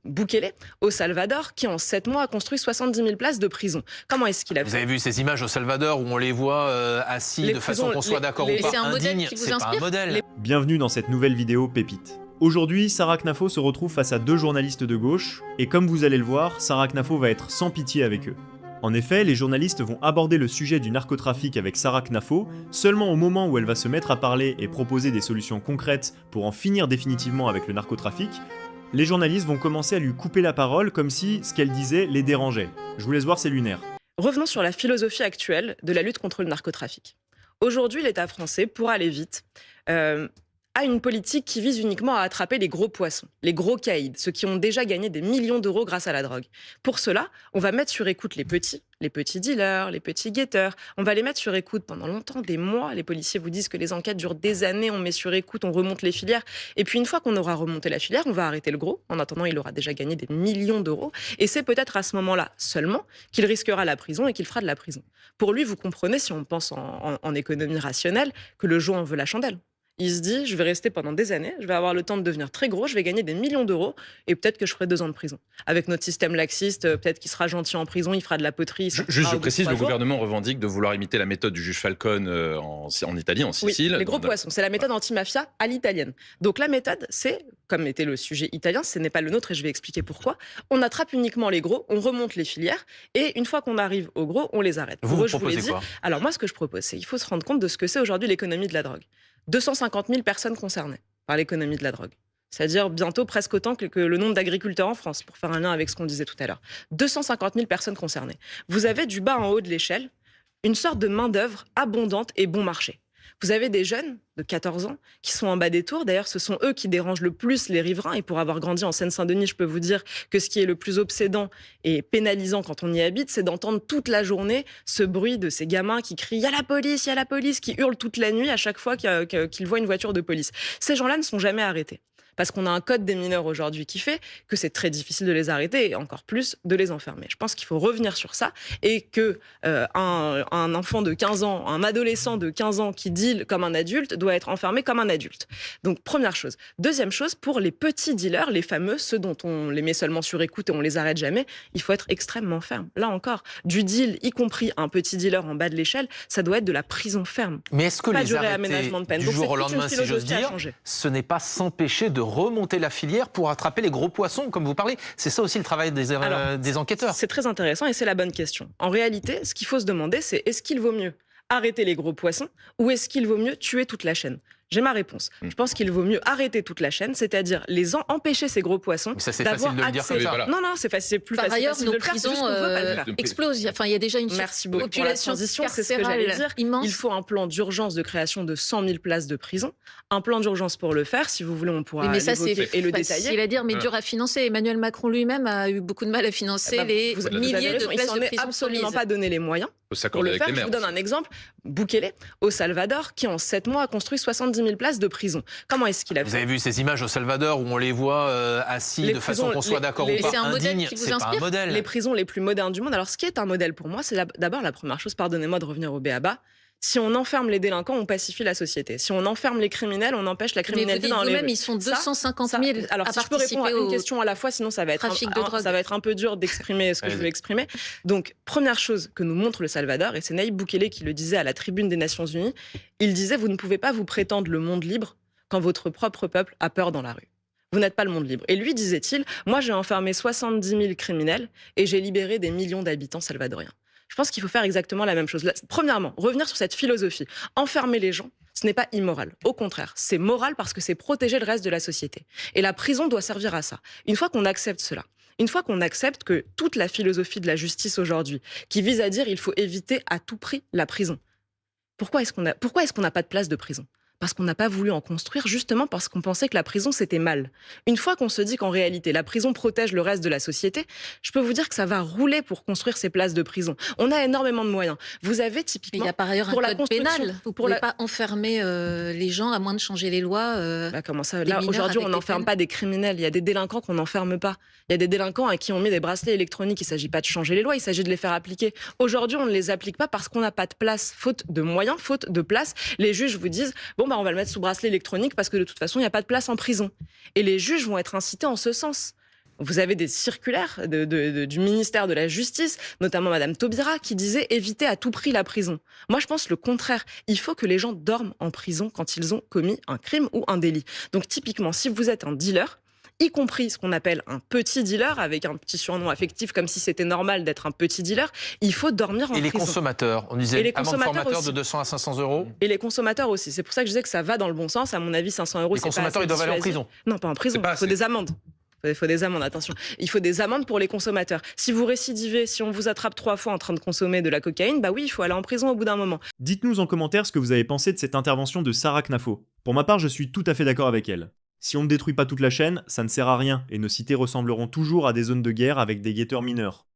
Bukele, au Salvador, qui en 7 mois a construit 70 000 places de prison. Comment est-ce qu'il a fait? Vous avez vu ces images au Salvador où on les voit assis de façon qu'on soit d'accord ou pas, c'est un modèle indigne, qui vous c'est pas un inspire? modèle. Bienvenue dans cette nouvelle vidéo Pépite. Aujourd'hui, Sarah Knafo se retrouve face à deux journalistes de gauche, et comme vous allez le voir, Sarah Knafo va être sans pitié avec eux. En effet, les journalistes vont aborder le sujet du narcotrafic avec Sarah Knafo seulement au moment où elle va se mettre à parler et proposer des solutions concrètes pour en finir définitivement avec le narcotrafic. Les journalistes vont commencer à lui couper la parole comme si ce qu'elle disait les dérangeait. Je vous laisse voir, c'est lunaire. Revenons sur la philosophie actuelle de la lutte contre le narcotrafic. Aujourd'hui, l'État français, pour aller vite, a une politique qui vise uniquement à attraper les gros poissons, les gros caïds, ceux qui ont déjà gagné des millions d'euros grâce à la drogue. Pour cela, on va mettre sur écoute les petits dealers, les petits guetteurs. On va les mettre sur écoute pendant longtemps, des mois. Les policiers vous disent que les enquêtes durent des années, on met sur écoute, on remonte les filières. Et puis une fois qu'on aura remonté la filière, on va arrêter le gros. En attendant, il aura déjà gagné des millions d'euros. Et c'est peut-être à ce moment-là seulement qu'il risquera la prison et qu'il fera de la prison. Pour lui, vous comprenez, si on pense en économie rationnelle, que le jour en veut la chandelle. Il se dit, je vais rester pendant des années, je vais avoir le temps de devenir très gros, je vais gagner des millions d'euros et peut-être que je ferai 2 ans de prison. Avec notre système laxiste, peut-être qu'il sera gentil en prison, il fera de la poterie. Juste, je précise, le gouvernement revendique de vouloir imiter la méthode du juge Falcone en Italie, en Sicile. Oui, les gros poissons, c'est la méthode anti-mafia à l'italienne. Donc la méthode, c'est, comme était le sujet italien, ce n'est pas le nôtre et je vais expliquer pourquoi, on attrape uniquement les gros, on remonte les filières et une fois qu'on arrive aux gros, on les arrête. Vous proposez quoi? Alors moi, ce que je propose, c'est qu'il faut se rendre compte de ce que c'est aujourd'hui l'économie de la drogue. 250 000 personnes concernées par l'économie de la drogue. C'est-à-dire bientôt presque autant que le nombre d'agriculteurs en France, pour faire un lien avec ce qu'on disait tout à l'heure. 250 000 personnes concernées. Vous avez du bas en haut de l'échelle une sorte de main-d'œuvre abondante et bon marché. Vous avez des jeunes de 14 ans qui sont en bas des tours. D'ailleurs, ce sont eux qui dérangent le plus les riverains. Et pour avoir grandi en Seine-Saint-Denis, je peux vous dire que ce qui est le plus obsédant et pénalisant quand on y habite, c'est d'entendre toute la journée ce bruit de ces gamins qui crient « Il y a la police !» qui hurlent toute la nuit à chaque fois qu'ils voient une voiture de police. Ces gens-là ne sont jamais arrêtés. Parce qu'on a un code des mineurs aujourd'hui qui fait que c'est très difficile de les arrêter et encore plus de les enfermer. Je pense qu'il faut revenir sur ça et que un enfant de 15 ans, un adolescent de 15 ans qui deal comme un adulte doit être enfermé comme un adulte. Donc première chose. Deuxième chose, pour les petits dealers, les fameux, ceux dont on les met seulement sur écoute et on les arrête jamais, il faut être extrêmement ferme. Là encore, du deal, y compris un petit dealer en bas de l'échelle, ça doit être de la prison ferme. Mais est-ce que pas les du arrêter réaménagement de peine. du Donc, jour au lendemain, si j'ose dire, ce n'est pas s'empêcher de remonter la filière pour attraper les gros poissons, comme vous parlez? C'est ça aussi le travail des enquêteurs. C'est très intéressant et c'est la bonne question. En réalité, ce qu'il faut se demander, c'est est-ce qu'il vaut mieux arrêter les gros poissons ou est-ce qu'il vaut mieux tuer toute la chaîne? J'ai ma réponse. Je pense qu'il vaut mieux arrêter toute la chaîne, c'est-à-dire empêcher ces gros poissons d'avoir accès. Voilà. Non, c'est plus Par facile ailleurs, de nos le faire, c'est juste qu'on veut pas le faire. explosent. Enfin, il y a déjà une population c'est ce que j'allais dire. Immense. Il faut un plan d'urgence de création de 100 000 places de prison. Un plan d'urgence pour le faire. Si vous voulez, on pourra l'évoquer et le détailler. Facile à dire, mais dur à financer. Emmanuel Macron lui-même a eu beaucoup de mal à financer les milliers de places de prison. Il absolument pas donné les moyens. Pour le faire, je vous donne un exemple. Bukele, au Salvador, qui en 7 mois a construit 70 000 places de prison. Comment est-ce qu'il a fait? Vous avez vu ces images au Salvador où on les voit assis de façon qu'on soit d'accord ou pas, c'est un modèle indigne, qui vous c'est pas un inspire? modèle. Les prisons les plus modernes du monde. Alors, ce qui est un modèle pour moi, c'est d'abord la première chose, pardonnez-moi de revenir au b.a.-ba. Si on enferme les délinquants, on pacifie la société. Si on enferme les criminels, on empêche la criminalité dans les rues. Vous-même, ils sont 250 000 alors, si je peux répondre à une question à la fois, sinon ça va être un peu dur d'exprimer ce que je veux exprimer. Donc, première chose que nous montre le Salvador, et c'est Nayib Bukele qui le disait à la tribune des Nations Unies, il disait « Vous ne pouvez pas vous prétendre le monde libre quand votre propre peuple a peur dans la rue. Vous n'êtes pas le monde libre. » Et lui, disait-il, « Moi, j'ai enfermé 70 000 criminels et j'ai libéré des millions d'habitants salvadoriens. » Je pense qu'il faut faire exactement la même chose. Là, premièrement, revenir sur cette philosophie. Enfermer les gens, ce n'est pas immoral. Au contraire, c'est moral parce que c'est protéger le reste de la société. Et la prison doit servir à ça. Une fois qu'on accepte cela, une fois qu'on accepte que toute la philosophie de la justice aujourd'hui, qui vise à dire il faut éviter à tout prix la prison, pourquoi est-ce qu'on n'a pas de place de prison? Parce qu'on n'a pas voulu en construire, justement parce qu'on pensait que la prison, c'était mal. Une fois qu'on se dit qu'en réalité, la prison protège le reste de la société, je peux vous dire que ça va rouler pour construire ces places de prison. On a énormément de moyens. Vous avez typiquement... Mais il y a par ailleurs un code pénal. Vous ne pouvez pas enfermer les gens à moins de changer les lois. Comment ça? Là, aujourd'hui, on n'enferme pas des criminels. Il y a des délinquants qu'on n'enferme pas. Il y a des délinquants à qui on met des bracelets électroniques. Il ne s'agit pas de changer les lois, il s'agit de les faire appliquer. Aujourd'hui, on ne les applique pas parce qu'on n'a pas de place, faute de moyens, faute de place. Les juges vous disent, bon, on va le mettre sous bracelet électronique parce que de toute façon, il n'y a pas de place en prison. Et les juges vont être incités en ce sens. Vous avez des circulaires du ministère de la Justice, notamment Madame Taubira, qui disait éviter à tout prix la prison. Moi, je pense le contraire. Il faut que les gens dorment en prison quand ils ont commis un crime ou un délit. Donc, typiquement, si vous êtes un dealer, y compris ce qu'on appelle un petit dealer, avec un petit surnom affectif, comme si c'était normal d'être un petit dealer, il faut dormir en prison. Et les consommateurs, on disait amende formateur de 200 à 500 euros. Et les consommateurs aussi. C'est pour ça que je disais que ça va dans le bon sens. À mon avis, 500 euros, les consommateurs, ils doivent aller en prison. Non, pas en prison. Il faut des amendes. Il faut des amendes, attention. Il faut des amendes pour les consommateurs. Si vous récidivez, si on vous attrape 3 fois en train de consommer de la cocaïne, bah oui, il faut aller en prison au bout d'un moment. Dites-nous en commentaire ce que vous avez pensé de cette intervention de Sarah Knafo. Pour ma part, je suis tout à fait d'accord avec elle. Si on ne détruit pas toute la chaîne, ça ne sert à rien, et nos cités ressembleront toujours à des zones de guerre avec des guetteurs mineurs.